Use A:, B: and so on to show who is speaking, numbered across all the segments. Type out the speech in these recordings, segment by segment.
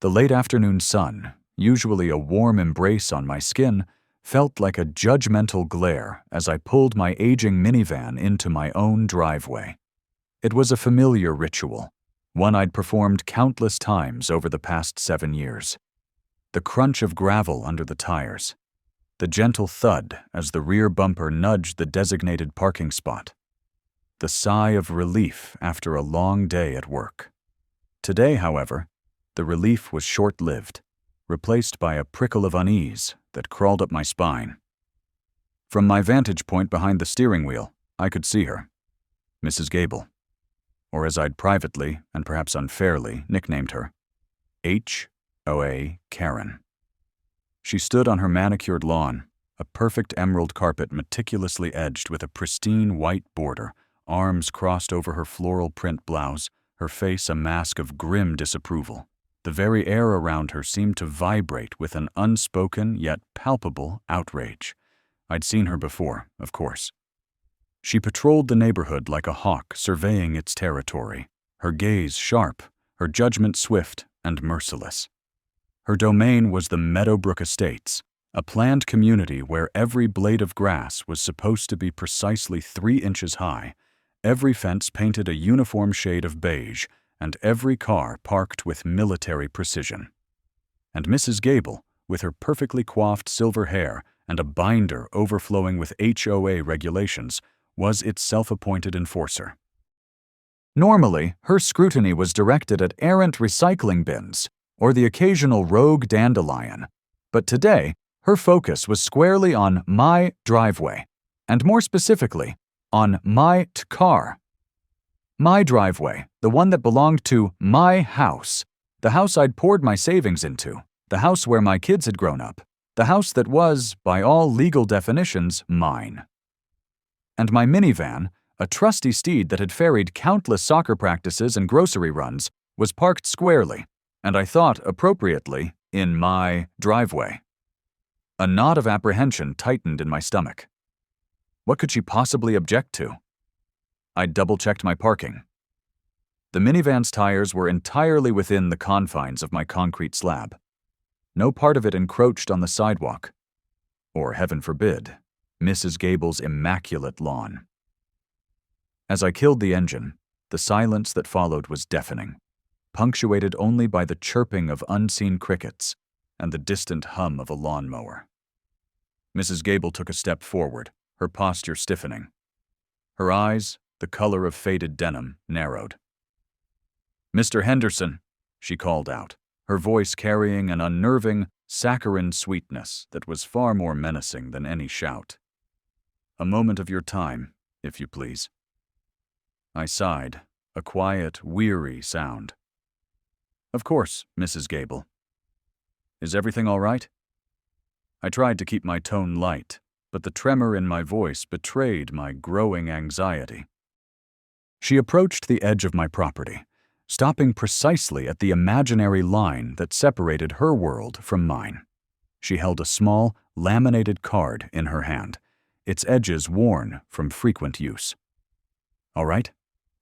A: The late afternoon sun, usually a warm embrace on my skin, felt like a judgmental glare as I pulled my aging minivan into my own driveway. It was a familiar ritual, one I'd performed countless times over the past 7 years. The crunch of gravel under the tires, the gentle thud as the rear bumper nudged the designated parking spot, the sigh of relief after a long day at work. Today, however, the relief was short-lived, replaced by a prickle of unease that crawled up my spine. From my vantage point behind the steering wheel, I could see her, Mrs. Gable, or as I'd privately, and perhaps unfairly, nicknamed her, HOA Karen. She stood on her manicured lawn, a perfect emerald carpet meticulously edged with a pristine white border, arms crossed over her floral print blouse, her face a mask of grim disapproval. The very air around her seemed to vibrate with an unspoken yet palpable outrage. I'd seen her before, of course. She patrolled the neighborhood like a hawk surveying its territory, her gaze sharp, her judgment swift and merciless. Her domain was the Meadowbrook Estates, a planned community where every blade of grass was supposed to be precisely 3 inches high, every fence painted a uniform shade of beige, and every car parked with military precision. And Mrs. Gable, with her perfectly coiffed silver hair and a binder overflowing with HOA regulations, was its self-appointed enforcer. Normally, her scrutiny was directed at errant recycling bins or the occasional rogue dandelion, but today, her focus was squarely on my driveway, and more specifically, on my car. My driveway, the one that belonged to my house, the house I'd poured my savings into, the house where my kids had grown up, the house that was, by all legal definitions, mine. And my minivan, a trusty steed that had ferried countless soccer practices and grocery runs, was parked squarely, and I thought appropriately, in my driveway. A knot of apprehension tightened in my stomach. What could she possibly object to? I double-checked my parking. The minivan's tires were entirely within the confines of my concrete slab. No part of it encroached on the sidewalk, or, heaven forbid, Mrs. Gable's immaculate lawn. As I killed the engine, the silence that followed was deafening, punctuated only by the chirping of unseen crickets and the distant hum of a lawnmower. Mrs. Gable took a step forward, her posture stiffening. Her eyes, the color of faded denim, narrowed. "Mr. Henderson," she called out, her voice carrying an unnerving, saccharine sweetness that was far more menacing than any shout. "A moment of your time, if you please." I sighed, a quiet, weary sound. "Of course, Mrs. Gable. Is everything all right?" I tried to keep my tone light, but the tremor in my voice betrayed my growing anxiety. She approached the edge of my property, stopping precisely at the imaginary line that separated her world from mine. She held a small, laminated card in her hand, its edges worn from frequent use. "All right?"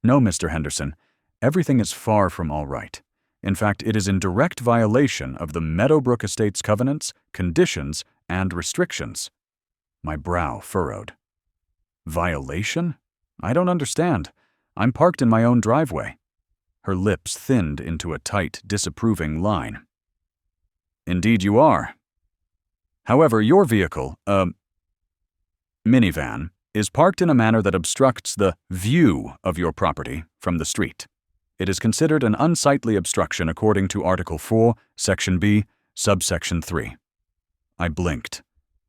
A: "No, Mr. Henderson. Everything is far from all right. In fact, it is in direct violation of the Meadowbrook Estates covenants, conditions, and restrictions." My brow furrowed. "Violation? I don't understand. I'm parked in my own driveway." Her lips thinned into a tight, disapproving line. "Indeed you are. However, your vehicle, minivan, is parked in a manner that obstructs the view of your property from the street. It is considered an unsightly obstruction according to Article 4, Section B, Subsection 3. I blinked.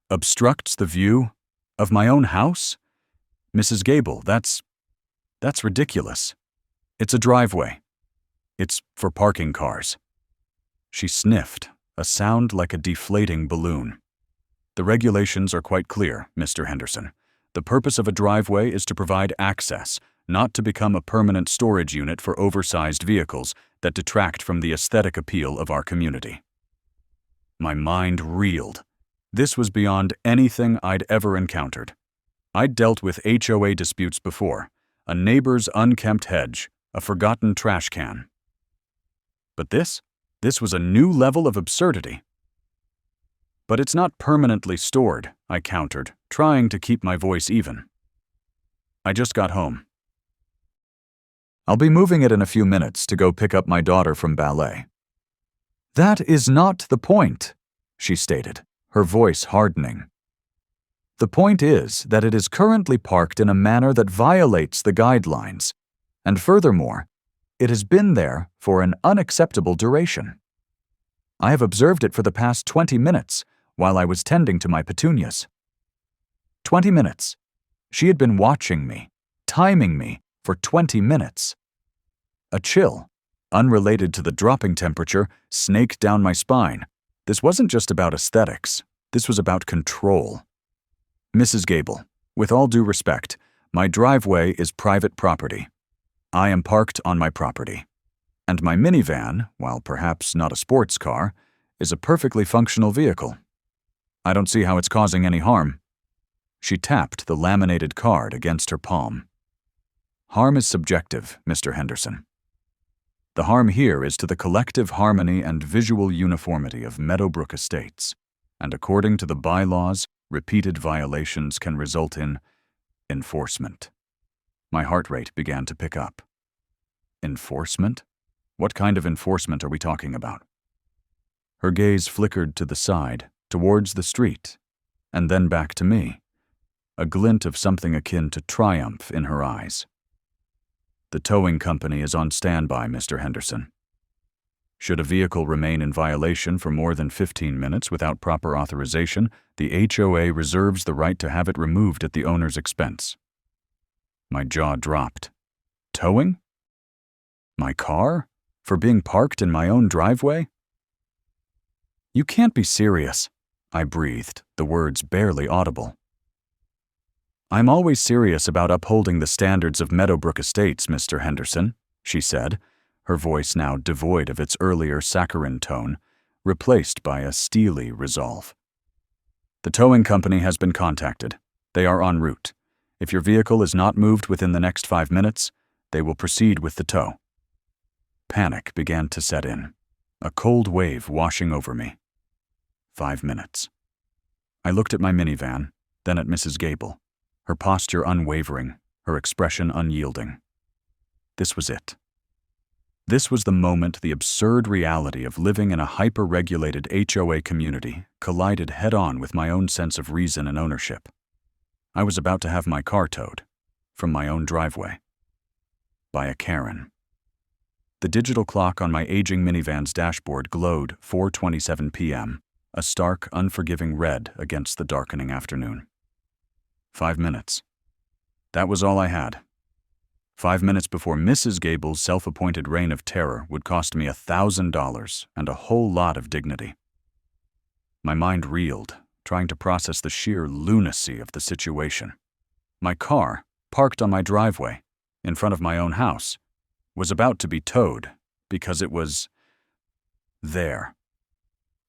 A: Obstructs the view of my own house? Mrs. Gable, that's ridiculous. It's a driveway. It's for parking cars. She sniffed, a sound like a deflating balloon. The regulations are quite clear, Mr. Henderson. The purpose of a driveway is to provide access, not to become a permanent storage unit for oversized vehicles that detract from the aesthetic appeal of our community. My mind reeled. This was beyond anything I'd ever encountered. I'd dealt with HOA disputes before, a neighbor's unkempt hedge, a forgotten trash can. But this? This was a new level of absurdity. But it's not permanently stored, I countered, trying to keep my voice even. I just got home. I'll be moving it in a few minutes to go pick up my daughter from ballet. That is not the point, she stated, her voice hardening. The point is that it is currently parked in a manner that violates the guidelines, and furthermore, it has been there for an unacceptable duration. I have observed it for the past 20 minutes while I was tending to my petunias. 20 minutes. She had been watching me, timing me for 20 minutes. A chill, unrelated to the dropping temperature, snaked down my spine. This wasn't just about aesthetics. This was about control. Mrs. Gable, with all due respect, my driveway is private property. I am parked on my property. And my minivan, while perhaps not a sports car, is a perfectly functional vehicle. I don't see how it's causing any harm. She tapped the laminated card against her palm. Harm is subjective, Mr. Henderson. The harm here is to the collective harmony and visual uniformity of Meadowbrook Estates, and according to the bylaws, repeated violations can result in enforcement. My heart rate began to pick up. Enforcement? What kind of enforcement are we talking about? Her gaze flickered to the side, towards the street, and then back to me, a glint of something akin to triumph in her eyes. The towing company is on standby, Mr. Henderson. Should a vehicle remain in violation for more than 15 minutes without proper authorization, the HOA reserves the right to have it removed at the owner's expense. My jaw dropped. Towing? My car? For being parked in my own driveway? You can't be serious, I breathed, the words barely audible. I'm always serious about upholding the standards of Meadowbrook Estates, Mr. Henderson, she said, her voice now devoid of its earlier saccharine tone, replaced by a steely resolve. The towing company has been contacted. They are en route. If your vehicle is not moved within the next 5 minutes, they will proceed with the tow. Panic began to set in, a cold wave washing over me. 5 minutes. I looked at my minivan, then at Mrs. Gable, her posture unwavering, her expression unyielding. This was it. This was the moment the absurd reality of living in a hyper-regulated HOA community collided head-on with my own sense of reason and ownership. I was about to have my car towed, from my own driveway, by a Karen. The digital clock on my aging minivan's dashboard glowed 4:27 p.m., a stark, unforgiving red against the darkening afternoon. 5 minutes. That was all I had. 5 minutes before Mrs. Gable's self-appointed reign of terror would cost me $1,000 and a whole lot of dignity. My mind reeled, trying to process the sheer lunacy of the situation. My car, parked on my driveway, in front of my own house, was about to be towed because it was there.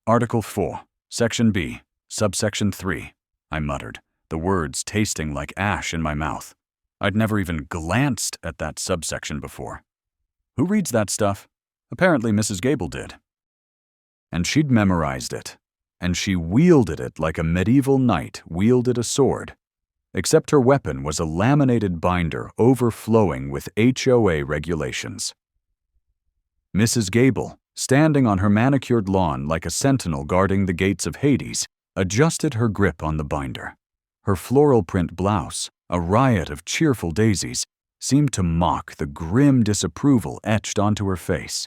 A: Article 4, Section B, Subsection 3, I muttered, the words tasting like ash in my mouth. I'd never even glanced at that subsection before. Who reads that stuff? Apparently Mrs. Gable did. And she'd memorized it, and she wielded it like a medieval knight wielded a sword, except her weapon was a laminated binder overflowing with HOA regulations. Mrs. Gable, standing on her manicured lawn like a sentinel guarding the gates of Hades, adjusted her grip on the binder. Her floral print blouse, a riot of cheerful daisies, seemed to mock the grim disapproval etched onto her face.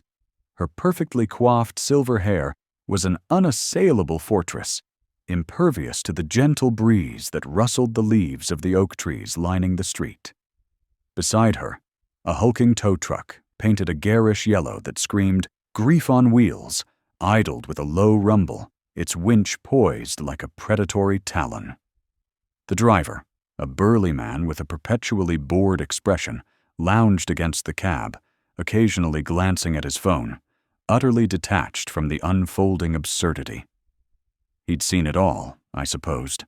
A: Her perfectly coiffed silver hair was an unassailable fortress, impervious to the gentle breeze that rustled the leaves of the oak trees lining the street. Beside her, a hulking tow truck, painted a garish yellow that screamed, "Grief on wheels," idled with a low rumble, its winch poised like a predatory talon. The driver, a burly man with a perpetually bored expression, lounged against the cab, occasionally glancing at his phone, utterly detached from the unfolding absurdity. He'd seen it all, I supposed.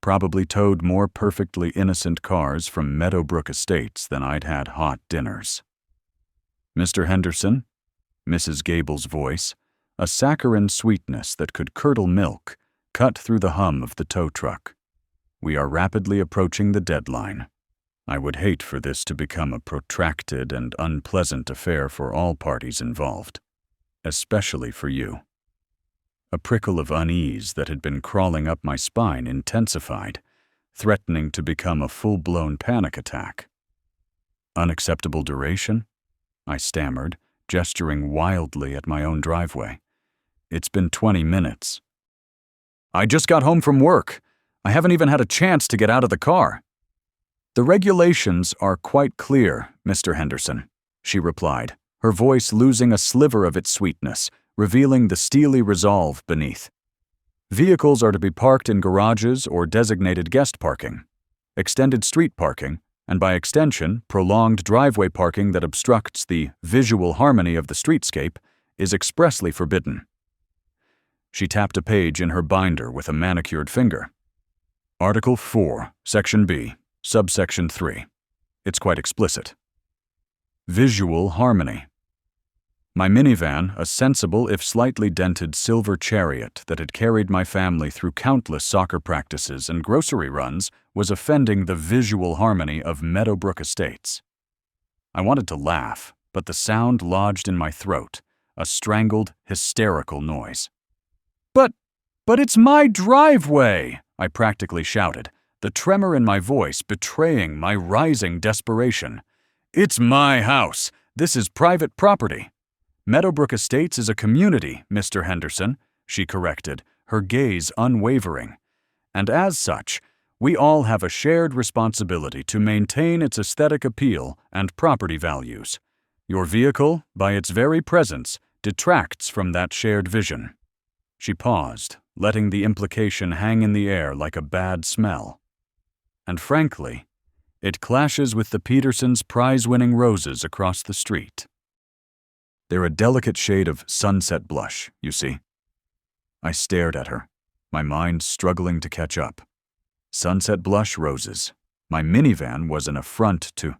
A: Probably towed more perfectly innocent cars from Meadowbrook Estates than I'd had hot dinners. "Mr. Henderson?" Mrs. Gable's voice, a saccharine sweetness that could curdle milk, cut through the hum of the tow truck. "We are rapidly approaching the deadline. I would hate for this to become a protracted and unpleasant affair for all parties involved, especially for you." A prickle of unease that had been crawling up my spine intensified, threatening to become a full-blown panic attack. "Unacceptable duration?" I stammered, gesturing wildly at my own driveway. "It's been 20 minutes. I just got home from work. I haven't even had a chance to get out of the car." "The regulations are quite clear, Mr. Henderson," she replied, her voice losing a sliver of its sweetness, revealing the steely resolve beneath. "Vehicles are to be parked in garages or designated guest parking. Extended street parking, and by extension, prolonged driveway parking that obstructs the visual harmony of the streetscape, is expressly forbidden." She tapped a page in her binder with a manicured finger. "Article 4, Section B, Subsection 3. It's quite explicit. Visual harmony. My minivan, a sensible if slightly dented silver chariot that had carried my family through countless soccer practices and grocery runs, was offending the visual harmony of Meadowbrook Estates." I wanted to laugh, but the sound lodged in my throat, a strangled, hysterical noise. But it's my driveway!" I practically shouted, the tremor in my voice betraying my rising desperation. "It's my house. This is private property." "Meadowbrook Estates is a community, Mr. Henderson," she corrected, her gaze unwavering. "And as such, we all have a shared responsibility to maintain its aesthetic appeal and property values. Your vehicle, by its very presence, detracts from that shared vision." She paused, letting the implication hang in the air like a bad smell. "And frankly, it clashes with the Petersons' prize-winning roses across the street. They're a delicate shade of sunset blush, you see." I stared at her, my mind struggling to catch up. Sunset blush roses. My minivan was an affront to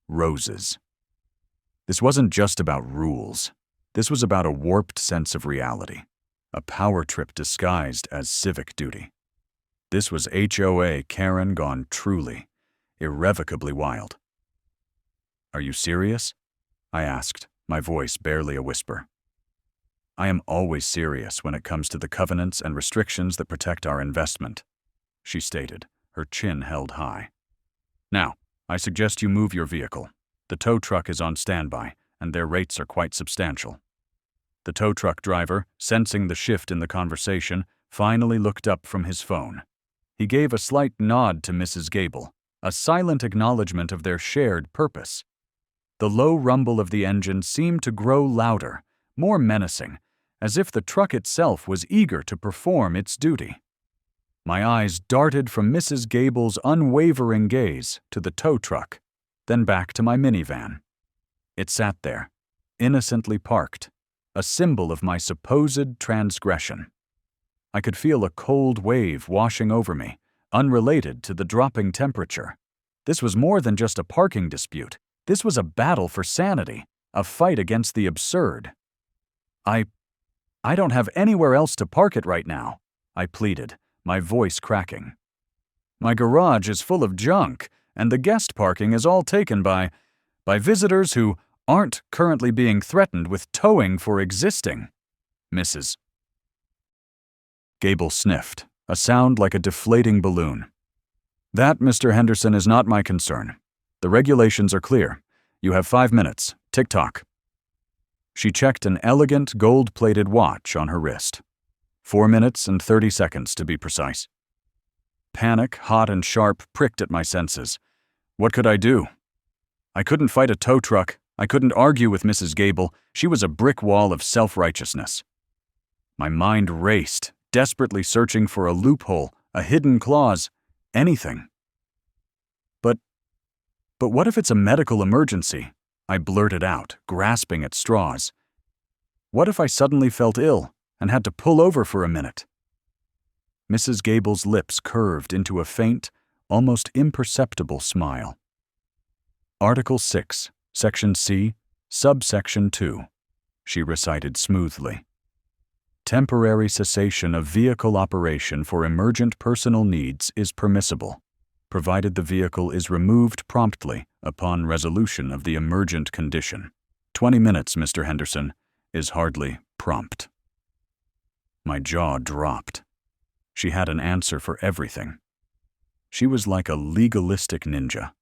A: roses. This wasn't just about rules. This was about a warped sense of reality, a power trip disguised as civic duty. This was HOA Karen gone truly, irrevocably wild. "Are you serious?" I asked, my voice barely a whisper. "I am always serious when it comes to the covenants and restrictions that protect our investment," she stated, her chin held high. "Now, I suggest you move your vehicle. The tow truck is on standby, and their rates are quite substantial." The tow truck driver, sensing the shift in the conversation, finally looked up from his phone. He gave a slight nod to Mrs. Gable, a silent acknowledgement of their shared purpose. The low rumble of the engine seemed to grow louder, more menacing, as if the truck itself was eager to perform its duty. My eyes darted from Mrs. Gable's unwavering gaze to the tow truck, then back to my minivan. It sat there, innocently parked, a symbol of my supposed transgression. I could feel a cold wave washing over me, unrelated to the dropping temperature. This was more than just a parking dispute. This was a battle for sanity, a fight against the absurd. I don't have anywhere else to park it right now," I pleaded, my voice cracking. "My garage is full of junk, and the guest parking is all taken by visitors who aren't currently being threatened with towing for existing." Mrs. Gable sniffed, a sound like a deflating balloon. "That, Mr. Henderson, is not my concern. The regulations are clear. You have 5 minutes. Tick-tock." She checked an elegant gold-plated watch on her wrist. 4 minutes and 30 seconds, to be precise. Panic, hot and sharp, pricked at my senses. What could I do? I couldn't fight a tow truck. I couldn't argue with Mrs. Gable. She was a brick wall of self-righteousness. My mind raced, desperately searching for a loophole, a hidden clause, anything. But what if it's a medical emergency? I blurted out, grasping at straws. What if I suddenly felt ill and had to pull over for a minute? Mrs. Gable's lips curved into a faint, almost imperceptible smile. Article 6, Section C, Subsection 2. she recited smoothly. Temporary cessation of vehicle operation for emergent personal needs is permissible, provided the vehicle is removed promptly upon resolution of the emergent condition. 20 minutes, Mr. Henderson, is hardly prompt. My jaw dropped. She had an answer for everything. She was like a legalistic ninja,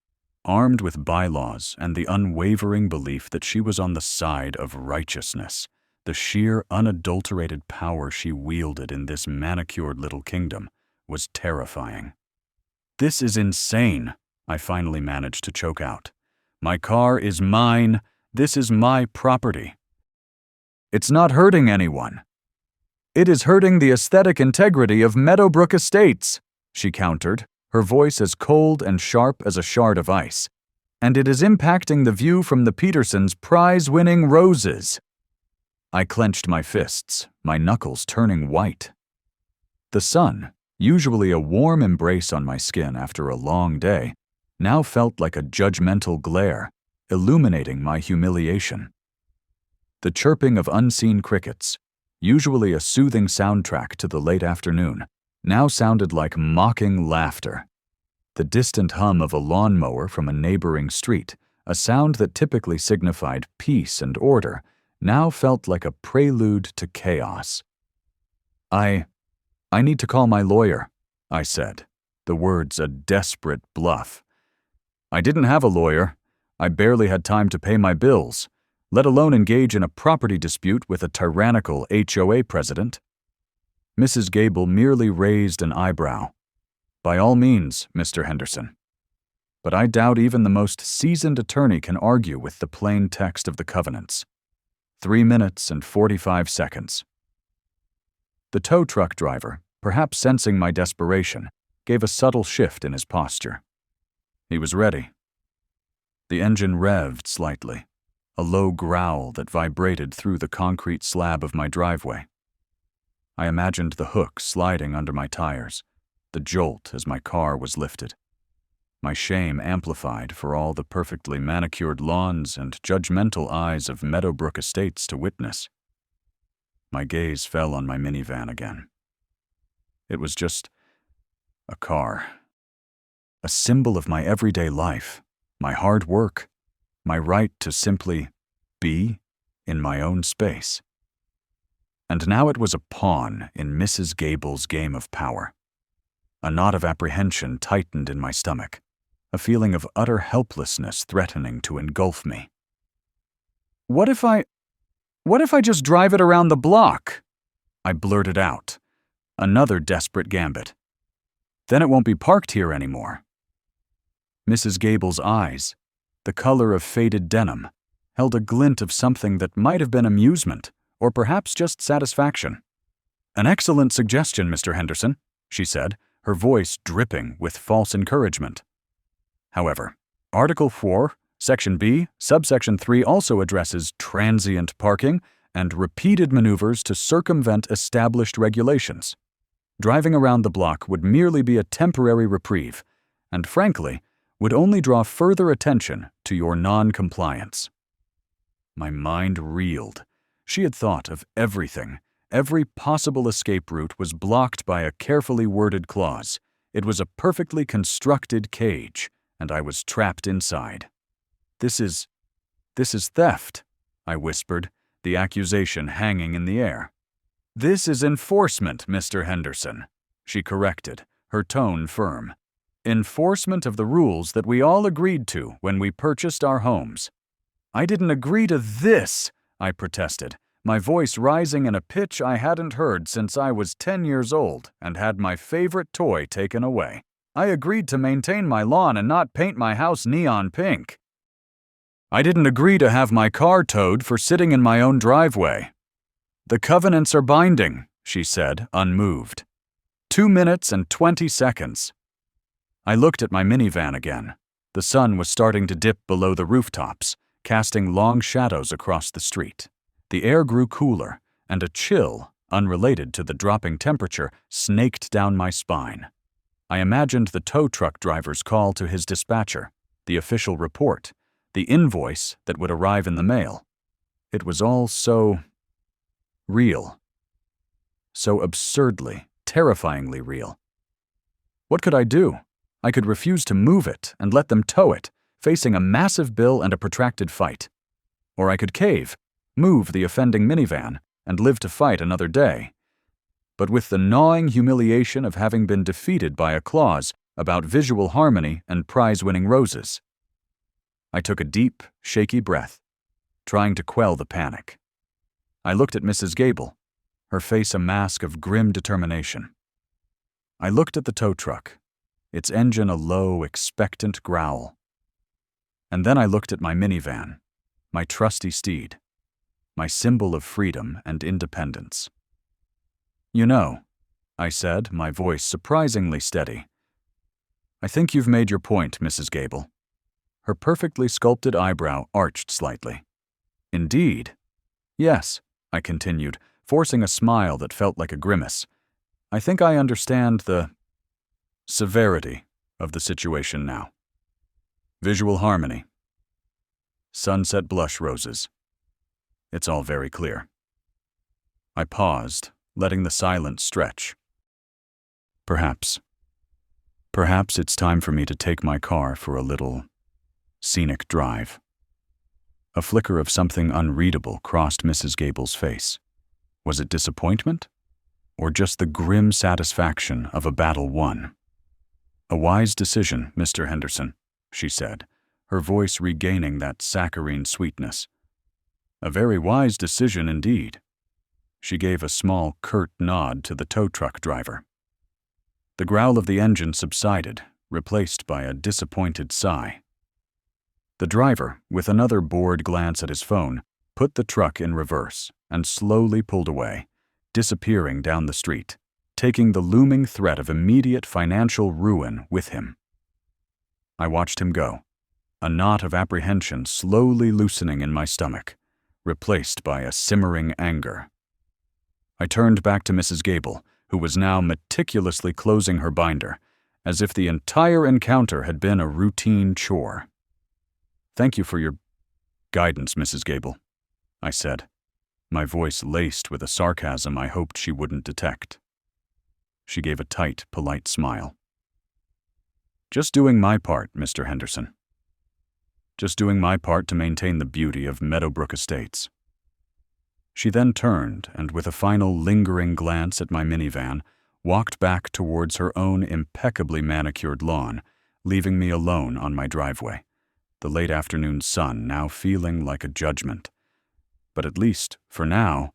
A: armed with bylaws and the unwavering belief that she was on the side of righteousness. The sheer, unadulterated power she wielded in this manicured little kingdom was terrifying. "This is insane," I finally managed to choke out. "My car is mine. This is my property. It's not hurting anyone. It is hurting the aesthetic integrity of Meadowbrook Estates," she countered, her voice as cold and sharp as a shard of ice. "And it is impacting the view from the Petersons' prize-winning roses." I clenched my fists, my knuckles turning white. The sun, usually a warm embrace on my skin after a long day, now felt like a judgmental glare, illuminating my humiliation. The chirping of unseen crickets, usually a soothing soundtrack to the late afternoon, now sounded like mocking laughter. The distant hum of a lawnmower from a neighboring street, a sound that typically signified peace and order, now felt like a prelude to chaos. I need to call my lawyer," I said, the words a desperate bluff. I didn't have a lawyer. I barely had time to pay my bills, let alone engage in a property dispute with a tyrannical HOA president. Mrs. Gable merely raised an eyebrow. "By all means, Mr. Henderson. But I doubt even the most seasoned attorney can argue with the plain text of the covenants." 3 minutes and 45 seconds. The tow truck driver, perhaps sensing my desperation, gave a subtle shift in his posture. He was ready. The engine revved slightly, a low growl that vibrated through the concrete slab of my driveway. I imagined the hook sliding under my tires, the jolt as my car was lifted. My shame amplified for all the perfectly manicured lawns and judgmental eyes of Meadowbrook Estates to witness. My gaze fell on my minivan again. It was just a car. A symbol of my everyday life, my hard work, my right to simply be in my own space. And now it was a pawn in Mrs. Gable's game of power. A knot of apprehension tightened in my stomach, a feeling of utter helplessness threatening to engulf me. What if I just drive it around the block?" I blurted out, another desperate gambit. "Then it won't be parked here anymore." Mrs. Gable's eyes, the color of faded denim, held a glint of something that might have been amusement, or perhaps just satisfaction. "An excellent suggestion, Mr. Henderson," she said, her voice dripping with false encouragement. However, Article 4, Section B, Subsection 3 also addresses transient parking and repeated maneuvers to circumvent established regulations. Driving around the block would merely be a temporary reprieve, and frankly, would only draw further attention to your non-compliance. My mind reeled. She had thought of everything. Every possible escape route was blocked by a carefully worded clause. It was a perfectly constructed cage, and I was trapped inside. This is theft," I whispered, the accusation hanging in the air. "This is enforcement, Mr. Henderson," she corrected, her tone firm. "Enforcement of the rules that we all agreed to when we purchased our homes." "I didn't agree to this," I protested, my voice rising in a pitch I hadn't heard since I was 10 years old and had my favorite toy taken away. "I agreed to maintain my lawn and not paint my house neon pink. I didn't agree to have my car towed for sitting in my own driveway." "The covenants are binding," she said, unmoved. 2 minutes and 20 seconds. I looked at my minivan again. The sun was starting to dip below the rooftops, casting long shadows across the street. The air grew cooler, and a chill, unrelated to the dropping temperature, snaked down my spine. I imagined the tow truck driver's call to his dispatcher, the official report, the invoice that would arrive in the mail. It was all so real. So absurdly, terrifyingly real. What could I do? I could refuse to move it and let them tow it, facing a massive bill and a protracted fight. Or I could cave, move the offending minivan, and live to fight another day. But with the gnawing humiliation of having been defeated by a clause about visual harmony and prize-winning roses. I took a deep, shaky breath, trying to quell the panic. I looked at Mrs. Gable, her face a mask of grim determination. I looked at the tow truck, its engine a low, expectant growl. And then I looked at my minivan, my trusty steed, my symbol of freedom and independence. "You know," I said, my voice surprisingly steady, "I think you've made your point, Mrs. Gable." Her perfectly sculpted eyebrow arched slightly. "Indeed." "Yes," I continued, forcing a smile that felt like a grimace. "I think I understand the severity of the situation now. Visual harmony. Sunset blush roses. It's all very clear." I paused, letting the silence stretch. Perhaps it's time for me to take my car for a little scenic drive. A flicker of something unreadable crossed Mrs. Gable's face. Was it disappointment? Or just the grim satisfaction of a battle won? "A wise decision, Mr. Henderson," she said, her voice regaining that saccharine sweetness. "A very wise decision indeed." She gave a small, curt nod to the tow truck driver. The growl of the engine subsided, replaced by a disappointed sigh. The driver, with another bored glance at his phone, put the truck in reverse and slowly pulled away, disappearing down the street, taking the looming threat of immediate financial ruin with him. I watched him go, a knot of apprehension slowly loosening in my stomach, replaced by a simmering anger. I turned back to Mrs. Gable, who was now meticulously closing her binder, as if the entire encounter had been a routine chore. "Thank you for your guidance, Mrs. Gable," I said, my voice laced with a sarcasm I hoped she wouldn't detect. She gave a tight, polite smile. "Just doing my part, Mr. Henderson. Just doing my part to maintain the beauty of Meadowbrook Estates." She then turned and, with a final lingering glance at my minivan, walked back towards her own impeccably manicured lawn, leaving me alone on my driveway, the late afternoon sun now feeling like a judgment. But at least, for now,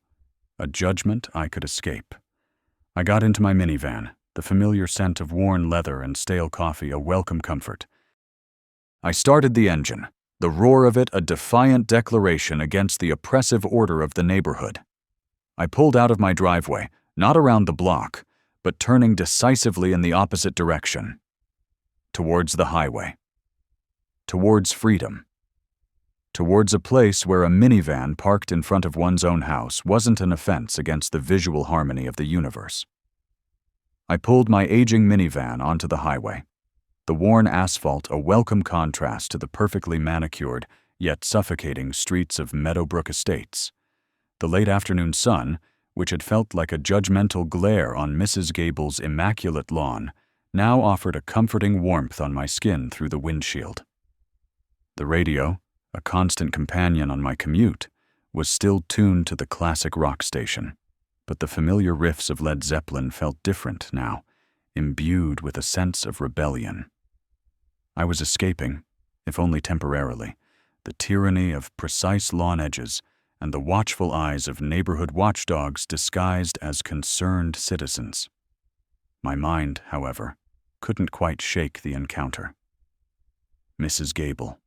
A: a judgment I could escape. I got into my minivan, the familiar scent of worn leather and stale coffee a welcome comfort. I started the engine, the roar of it a defiant declaration against the oppressive order of the neighborhood. I pulled out of my driveway, not around the block, but turning decisively in the opposite direction. Towards the highway. Towards freedom. Towards a place where a minivan parked in front of one's own house wasn't an offense against the visual harmony of the universe. I pulled my aging minivan onto the highway, the worn asphalt a welcome contrast to the perfectly manicured, yet suffocating streets of Meadowbrook Estates. The late afternoon sun, which had felt like a judgmental glare on Mrs. Gable's immaculate lawn, now offered a comforting warmth on my skin through the windshield. The radio, a constant companion on my commute, was still tuned to the classic rock station, but the familiar riffs of Led Zeppelin felt different now, imbued with a sense of rebellion. I was escaping, if only temporarily, the tyranny of precise lawn edges and the watchful eyes of neighborhood watchdogs disguised as concerned citizens. My mind, however, couldn't quite shake the encounter. Mrs. Gable.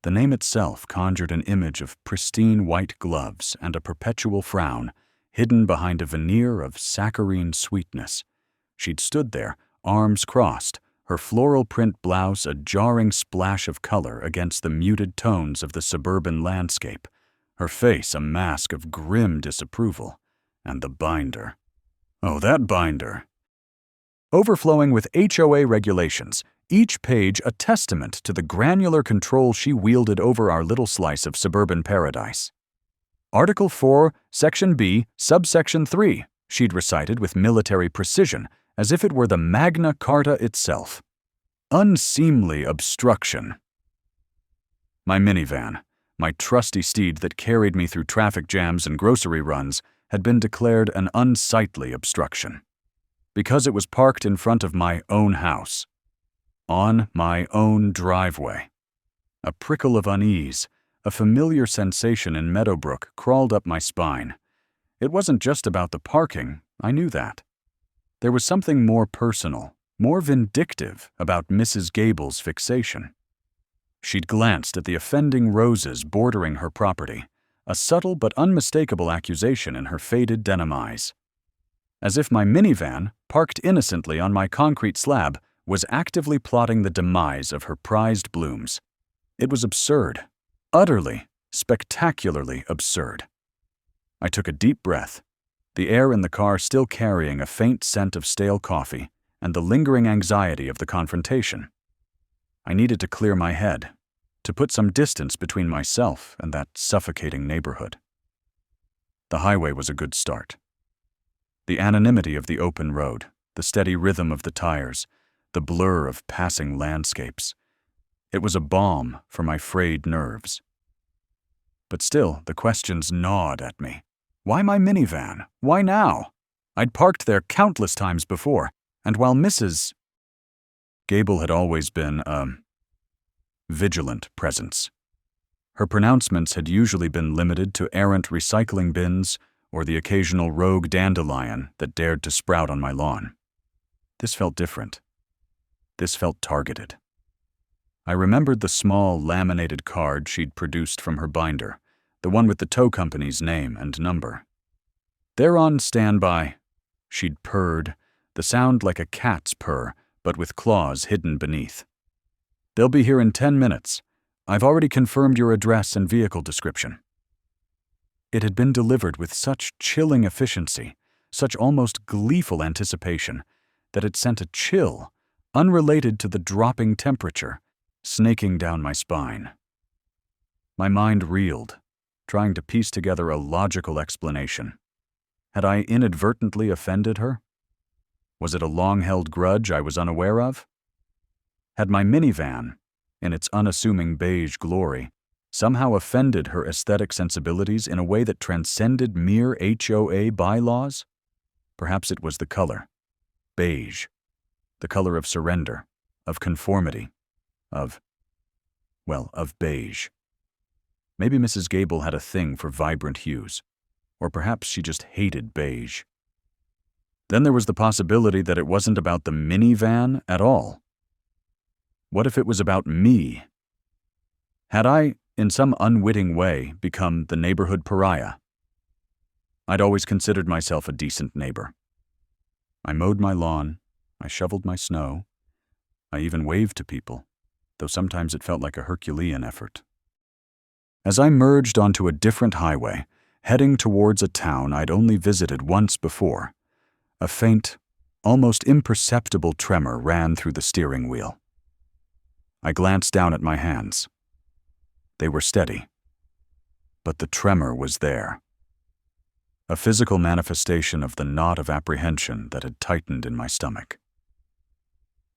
A: The name itself conjured an image of pristine white gloves and a perpetual frown, hidden behind a veneer of saccharine sweetness. She'd stood there, arms crossed, her floral print blouse a jarring splash of color against the muted tones of the suburban landscape, her face a mask of grim disapproval, and the binder. Oh, that binder! Overflowing with HOA regulations, each page a testament to the granular control she wielded over our little slice of suburban paradise. Article 4, Section B, Subsection 3, she'd recited with military precision, as if it were the Magna Carta itself. Unseemly obstruction. My minivan, my trusty steed that carried me through traffic jams and grocery runs, had been declared an unsightly obstruction. Because it was parked in front of my own house. On my own driveway. A prickle of unease, a familiar sensation in Meadowbrook crawled up my spine. It wasn't just about the parking, I knew that. There was something more personal, more vindictive about Mrs. Gable's fixation. She'd glanced at the offending roses bordering her property, a subtle but unmistakable accusation in her faded denim eyes. As if my minivan, parked innocently on my concrete slab, was actively plotting the demise of her prized blooms. It was absurd. Utterly, spectacularly absurd. I took a deep breath, the air in the car still carrying a faint scent of stale coffee and the lingering anxiety of the confrontation. I needed to clear my head, to put some distance between myself and that suffocating neighborhood. The highway was a good start. The anonymity of the open road, the steady rhythm of the tires, the blur of passing landscapes. It was a balm for my frayed nerves. But still, the questions gnawed at me. Why my minivan? Why now? I'd parked there countless times before, and while Mrs. Gable had always been a vigilant presence. Her pronouncements had usually been limited to errant recycling bins or the occasional rogue dandelion that dared to sprout on my lawn. This felt different. This felt targeted. I remembered the small, laminated card she'd produced from her binder, the one with the tow company's name and number. "They're on standby," she'd purred, the sound like a cat's purr, but with claws hidden beneath. "They'll be here in 10 minutes. I've already confirmed your address and vehicle description." It had been delivered with such chilling efficiency, such almost gleeful anticipation, that it sent a chill, unrelated to the dropping temperature, snaking down my spine. My mind reeled, trying to piece together a logical explanation. Had I inadvertently offended her? Was it a long-held grudge I was unaware of? Had my minivan, in its unassuming beige glory, somehow offended her aesthetic sensibilities in a way that transcended mere HOA bylaws? Perhaps it was the color. Beige. The color of surrender, of conformity. Of beige. Maybe Mrs. Gable had a thing for vibrant hues, or perhaps she just hated beige. Then there was the possibility that it wasn't about the minivan at all. What if it was about me? Had I, in some unwitting way, become the neighborhood pariah? I'd always considered myself a decent neighbor. I mowed my lawn, I shoveled my snow, I even waved to people, though sometimes it felt like a Herculean effort. As I merged onto a different highway, heading towards a town I'd only visited once before, a faint, almost imperceptible tremor ran through the steering wheel. I glanced down at my hands. They were steady, but the tremor was there. A physical manifestation of the knot of apprehension that had tightened in my stomach.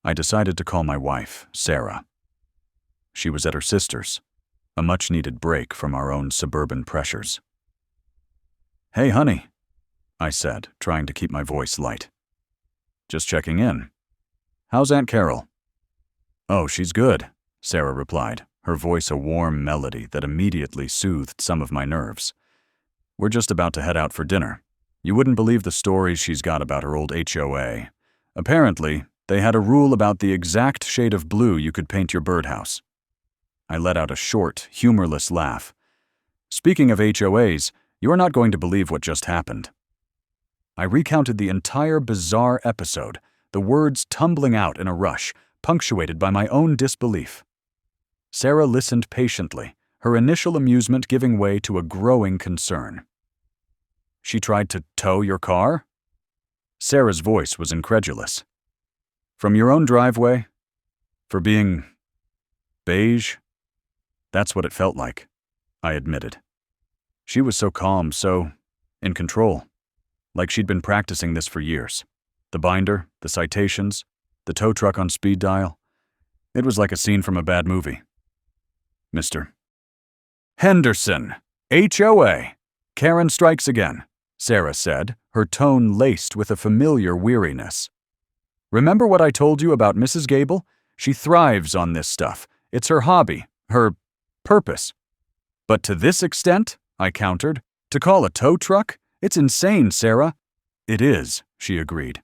A: I decided to call my wife, Sarah. She was at her sister's, a much-needed break from our own suburban pressures. "Hey, honey," I said, trying to keep my voice light. "Just checking in. How's Aunt Carol?" "Oh, she's good," Sarah replied, her voice a warm melody that immediately soothed some of my nerves. "We're just about to head out for dinner. You wouldn't believe the stories she's got about her old HOA. Apparently, they had a rule about the exact shade of blue you could paint your birdhouse." I let out a short, humorless laugh. "Speaking of HOAs, you're not going to believe what just happened." I recounted the entire bizarre episode, the words tumbling out in a rush, punctuated by my own disbelief. Sarah listened patiently, her initial amusement giving way to a growing concern. "She tried to tow your car?" Sarah's voice was incredulous. "From your own driveway? For being beige?" "That's what it felt like," I admitted. She was so calm, so in control, like she'd been practicing this for years. The binder, the citations, the tow truck on speed dial. It was like a scene from a bad movie. Mr. Henderson, HOA. Karen strikes again, Sarah said, her tone laced with a familiar weariness. Remember what I told you about Mrs. Gable? She thrives on this stuff. It's her hobby, her purpose. But to this extent, I countered, to call a tow truck? It's insane, Sarah. It is, she agreed.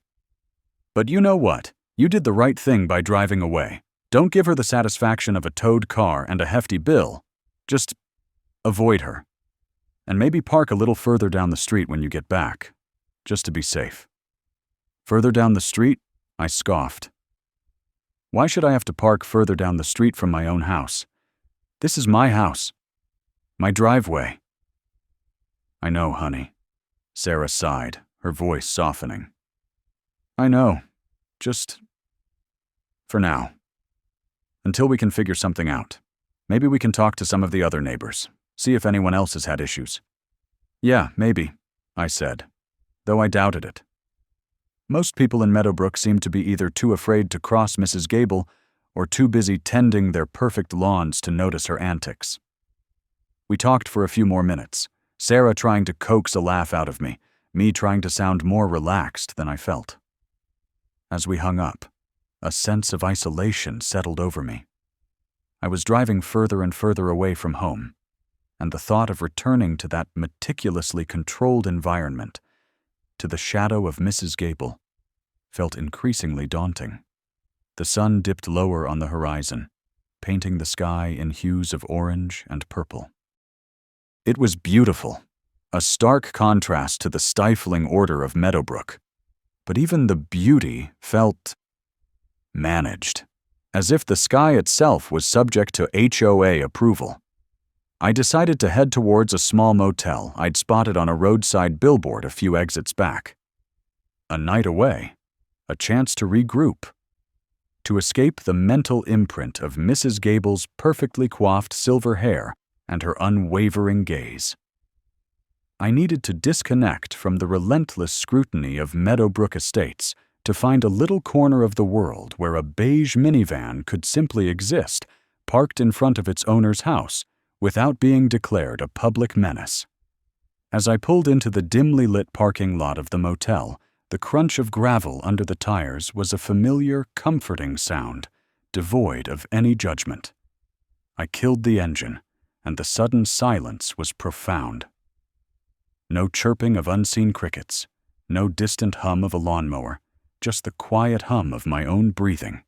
A: But you know what? You did the right thing by driving away. Don't give her the satisfaction of a towed car and a hefty bill. Just avoid her. And maybe park a little further down the street when you get back, just to be safe. Further down the street? I scoffed. Why should I have to park further down the street from my own house? This is my house. My driveway. I know, honey. Sarah sighed, her voice softening. I know. Just for now. Until we can figure something out. Maybe we can talk to some of the other neighbors, see if anyone else has had issues. Yeah, maybe, I said, though I doubted it. Most people in Meadowbrook seemed to be either too afraid to cross Mrs. Gable or too busy tending their perfect lawns to notice her antics. We talked for a few more minutes, Sarah trying to coax a laugh out of me trying to sound more relaxed than I felt. As we hung up, a sense of isolation settled over me. I was driving further and further away from home, and the thought of returning to that meticulously controlled environment, to the shadow of Mrs. Gable, felt increasingly daunting. The sun dipped lower on the horizon, painting the sky in hues of orange and purple. It was beautiful, a stark contrast to the stifling order of Meadowbrook. But even the beauty felt managed, as if the sky itself was subject to HOA approval. I decided to head towards a small motel I'd spotted on a roadside billboard a few exits back. A night away, a chance to regroup, to escape the mental imprint of Mrs. Gable's perfectly coiffed silver hair and her unwavering gaze. I needed to disconnect from the relentless scrutiny of Meadowbrook Estates to find a little corner of the world where a beige minivan could simply exist, parked in front of its owner's house, without being declared a public menace. As I pulled into the dimly lit parking lot of the motel, the crunch of gravel under the tires was a familiar, comforting sound, devoid of any judgment. I killed the engine, and the sudden silence was profound. No chirping of unseen crickets, no distant hum of a lawnmower, just the quiet hum of my own breathing.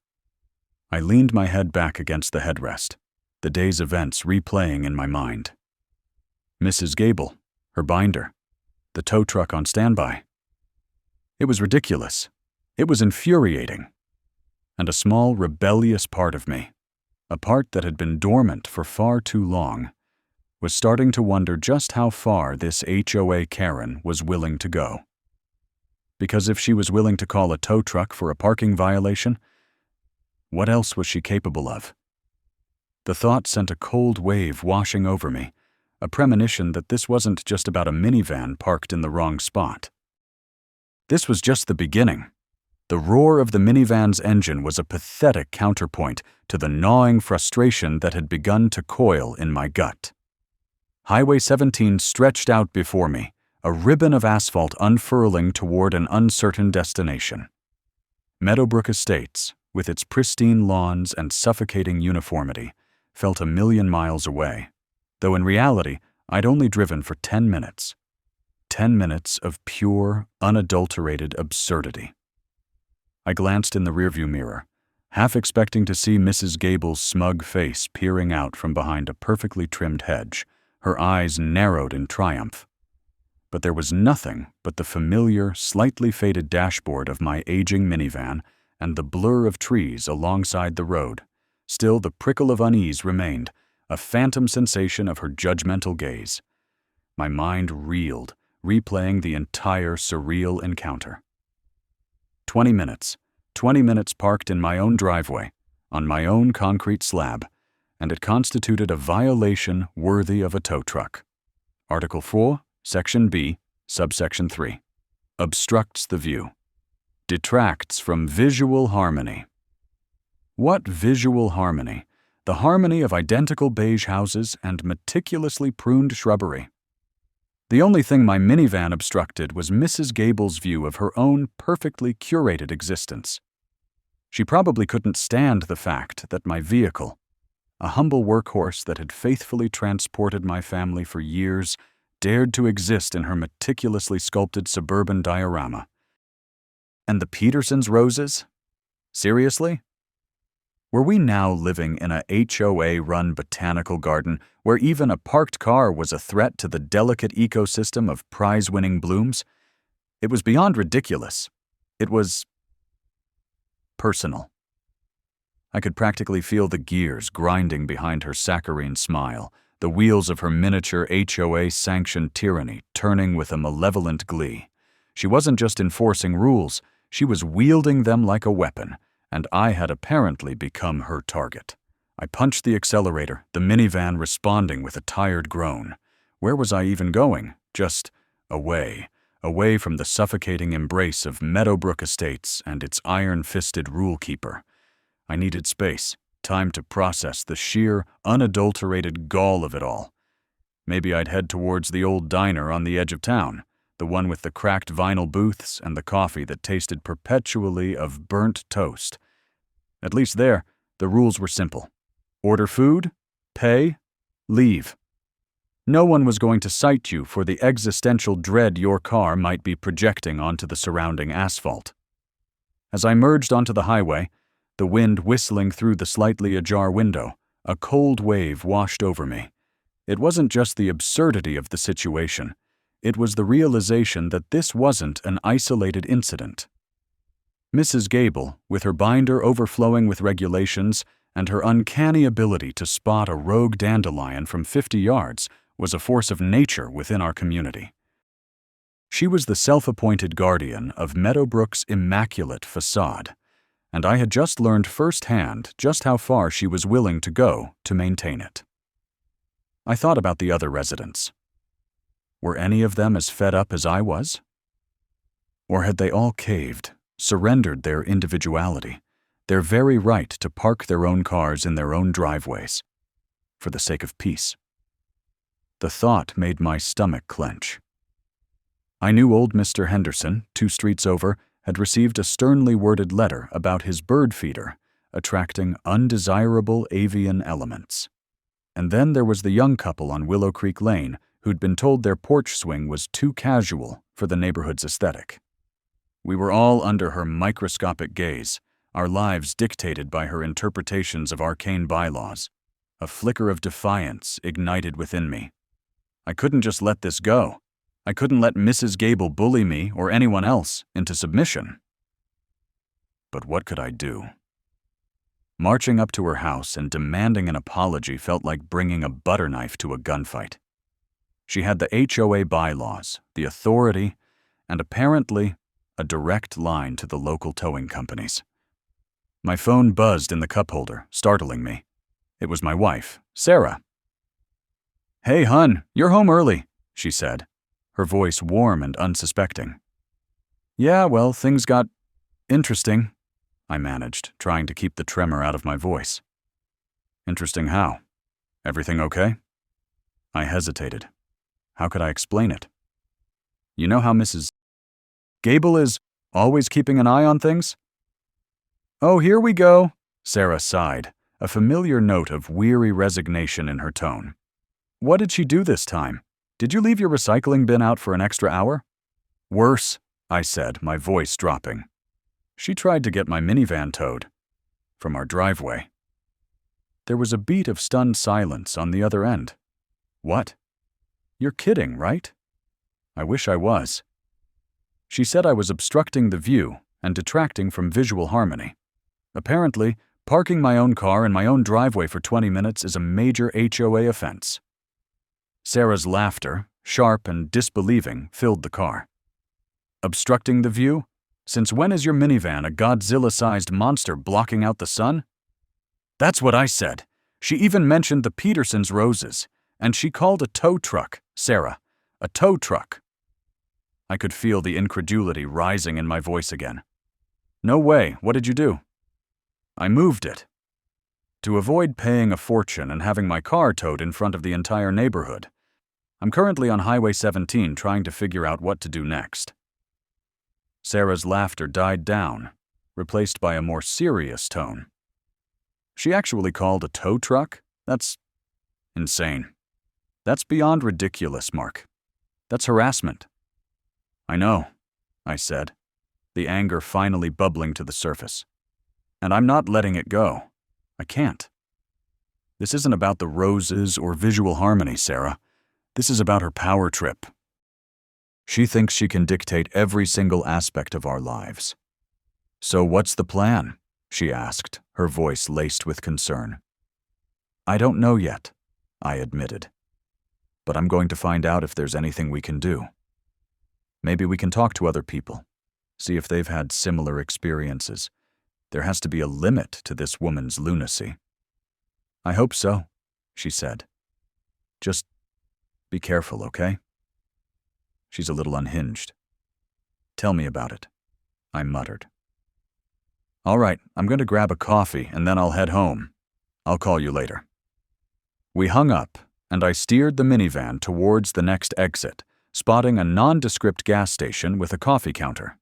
A: I leaned my head back against the headrest, the day's events replaying in my mind. Mrs. Gable, her binder, the tow truck on standby. It was ridiculous. It was infuriating. And a small, rebellious part of me, a part that had been dormant for far too long, was starting to wonder just how far this HOA Karen was willing to go. Because if she was willing to call a tow truck for a parking violation, what else was she capable of? The thought sent a cold wave washing over me, a premonition that this wasn't just about a minivan parked in the wrong spot. This was just the beginning. The roar of the minivan's engine was a pathetic counterpoint to the gnawing frustration that had begun to coil in my gut. Highway 17 stretched out before me, a ribbon of asphalt unfurling toward an uncertain destination. Meadowbrook Estates, with its pristine lawns and suffocating uniformity, felt a million miles away, though in reality I'd only driven for 10 minutes. 10 minutes of pure, unadulterated absurdity. I glanced in the rearview mirror, half expecting to see Mrs. Gable's smug face peering out from behind a perfectly trimmed hedge, her eyes narrowed in triumph. But there was nothing but the familiar, slightly faded dashboard of my aging minivan and the blur of trees alongside the road. Still, the prickle of unease remained, a phantom sensation of her judgmental gaze. My mind reeled, replaying the entire surreal encounter. 20 minutes. 20 minutes parked in my own driveway, on my own concrete slab, and it constituted a violation worthy of a tow truck. Article 4, Section B, Subsection 3. Obstructs the view. Detracts from visual harmony. What visual harmony? The harmony of identical beige houses and meticulously pruned shrubbery. The only thing my minivan obstructed was Mrs. Gable's view of her own perfectly curated existence. She probably couldn't stand the fact that my vehicle, a humble workhorse that had faithfully transported my family for years, dared to exist in her meticulously sculpted suburban diorama. And the Petersons' roses? Seriously? Were we now living in a HOA-run botanical garden where even a parked car was a threat to the delicate ecosystem of prize-winning blooms? It was beyond ridiculous. It was personal. I could practically feel the gears grinding behind her saccharine smile, the wheels of her miniature HOA-sanctioned tyranny turning with a malevolent glee. She wasn't just enforcing rules, she was wielding them like a weapon, and I had apparently become her target. I punched the accelerator, the minivan responding with a tired groan. Where was I even going? Just away from the suffocating embrace of Meadowbrook Estates and its iron-fisted rule-keeper. I needed space, time to process the sheer, unadulterated gall of it all. Maybe I'd head towards the old diner on the edge of town, the one with the cracked vinyl booths and the coffee that tasted perpetually of burnt toast. At least there, the rules were simple. Order food, pay, leave. No one was going to cite you for the existential dread your car might be projecting onto the surrounding asphalt. As I merged onto the highway, the wind whistling through the slightly ajar window, a cold wave washed over me. It wasn't just the absurdity of the situation. It was the realization that this wasn't an isolated incident. Mrs. Gable, with her binder overflowing with regulations and her uncanny ability to spot a rogue dandelion from 50 yards, was a force of nature within our community. She was the self-appointed guardian of Meadowbrook's immaculate facade, and I had just learned firsthand just how far she was willing to go to maintain it. I thought about the other residents. Were any of them as fed up as I was? Or had they all caved, surrendered their individuality, their very right to park their own cars in their own driveways, for the sake of peace? The thought made my stomach clench. I knew old Mr. Henderson, 2 streets over, had received a sternly worded letter about his bird feeder, attracting undesirable avian elements. And then there was the young couple on Willow Creek Lane who'd been told their porch swing was too casual for the neighborhood's aesthetic. We were all under her microscopic gaze, our lives dictated by her interpretations of arcane bylaws. A flicker of defiance ignited within me. I couldn't just let this go. I couldn't let Mrs. Gable bully me or anyone else into submission. But what could I do? Marching up to her house and demanding an apology felt like bringing a butter knife to a gunfight. She had the HOA bylaws, the authority, and apparently a direct line to the local towing companies. My phone buzzed in the cup holder, startling me. It was my wife, Sarah. "Hey, hun, you're home early," she said, her voice warm and unsuspecting. "Yeah, well, things got interesting," I managed, trying to keep the tremor out of my voice. "Interesting how? Everything okay?" I hesitated. How could I explain it? "You know how Mrs. Gable is always keeping an eye on things?" "Oh, here we go," Sarah sighed, a familiar note of weary resignation in her tone. "What did she do this time? Did you leave your recycling bin out for an extra hour?" "Worse," I said, my voice dropping. "She tried to get my minivan towed from our driveway." There was a beat of stunned silence on the other end. "What? You're kidding, right?" I wish I was. She said I was obstructing the view and detracting from visual harmony. Apparently, parking my own car in my own driveway for 20 minutes is a major HOA offense. Sarah's laughter, sharp and disbelieving, filled the car. "Obstructing the view? Since when is your minivan a Godzilla-sized monster blocking out the sun?" "That's what I said. She even mentioned the Petersons' roses. And she called a tow truck, Sarah. A tow truck. I could feel the incredulity rising in my voice again. No way, what did you do? I moved it. To avoid paying a fortune and having my car towed in front of the entire neighborhood. I'm currently on Highway 17 trying to figure out what to do next. Sarah's laughter died down, replaced by a more serious tone. She actually called a tow truck? That's insane. That's beyond ridiculous, Mark. That's harassment. I know, I said, the anger finally bubbling to the surface. And I'm not letting it go. I can't. This isn't about the roses or visual harmony, Sarah. This is about her power trip. She thinks she can dictate every single aspect of our lives. So what's the plan? She asked, her voice laced with concern. I don't know yet, I admitted. But I'm going to find out if there's anything we can do. Maybe we can talk to other people, see if they've had similar experiences. There has to be a limit to this woman's lunacy. I hope so, she said. Just be careful, okay? She's a little unhinged. Tell me about it, I muttered. All right, I'm going to grab a coffee and then I'll head home. I'll call you later. We hung up, and I steered the minivan towards the next exit, spotting a nondescript gas station with a coffee counter.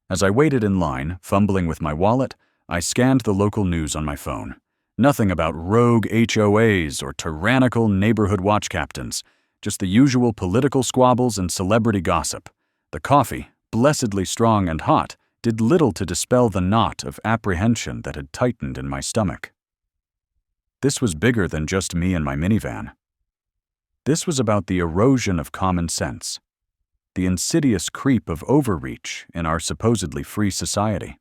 A: As I waited in line, fumbling with my wallet, I scanned the local news on my phone. Nothing about rogue HOAs or tyrannical neighborhood watch captains, just the usual political squabbles and celebrity gossip. The coffee, blessedly strong and hot, did little to dispel the knot of apprehension that had tightened in my stomach. This was bigger than just me and my minivan. This was about the erosion of common sense, the insidious creep of overreach in our supposedly free society.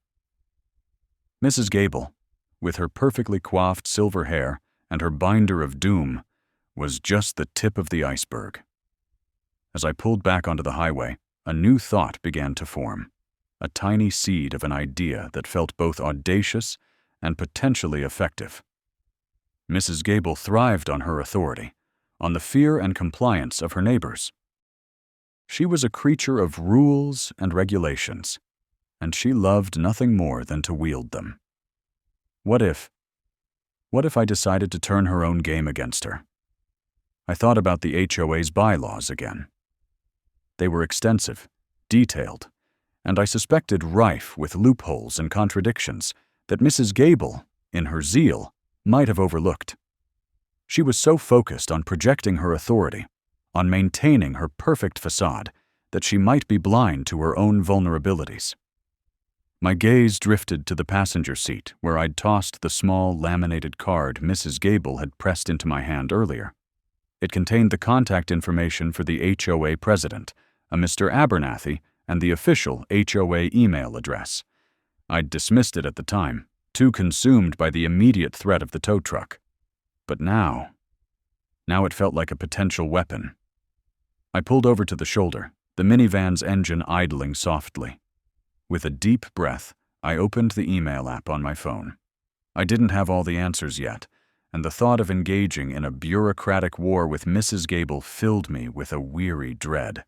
A: Mrs. Gable, with her perfectly coiffed silver hair and her binder of doom, was just the tip of the iceberg. As I pulled back onto the highway, a new thought began to form, a tiny seed of an idea that felt both audacious and potentially effective. Mrs. Gable thrived on her authority, on the fear and compliance of her neighbors. She was a creature of rules and regulations, and she loved nothing more than to wield them. What if I decided to turn her own game against her? I thought about the HOA's bylaws again. They were extensive, detailed, and I suspected rife with loopholes and contradictions that Mrs. Gable, in her zeal, might have overlooked. She was so focused on projecting her authority, on maintaining her perfect facade, that she might be blind to her own vulnerabilities. My gaze drifted to the passenger seat where I'd tossed the small laminated card Mrs. Gable had pressed into my hand earlier. It contained the contact information for the HOA president, a Mr. Abernathy, and the official HOA email address. I'd dismissed it at the time, too consumed by the immediate threat of the tow truck. But now it felt like a potential weapon. I pulled over to the shoulder, the minivan's engine idling softly. With a deep breath, I opened the email app on my phone. I didn't have all the answers yet, and the thought of engaging in a bureaucratic war with Mrs. Gable filled me with a weary dread.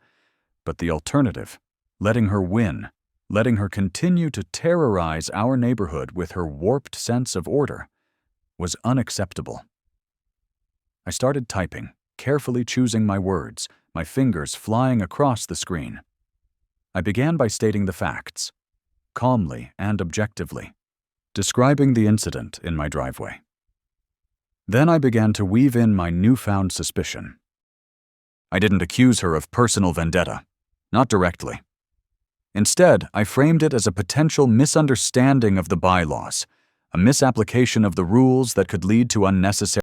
A: But the alternative, letting her win, letting her continue to terrorize our neighborhood with her warped sense of order, was unacceptable. I started typing, carefully choosing my words, my fingers flying across the screen. I began by stating the facts, calmly and objectively, describing the incident in my driveway. Then I began to weave in my newfound suspicion. I didn't accuse her of personal vendetta, not directly. Instead, I framed it as a potential misunderstanding of the bylaws, a misapplication of the rules that could lead to unnecessary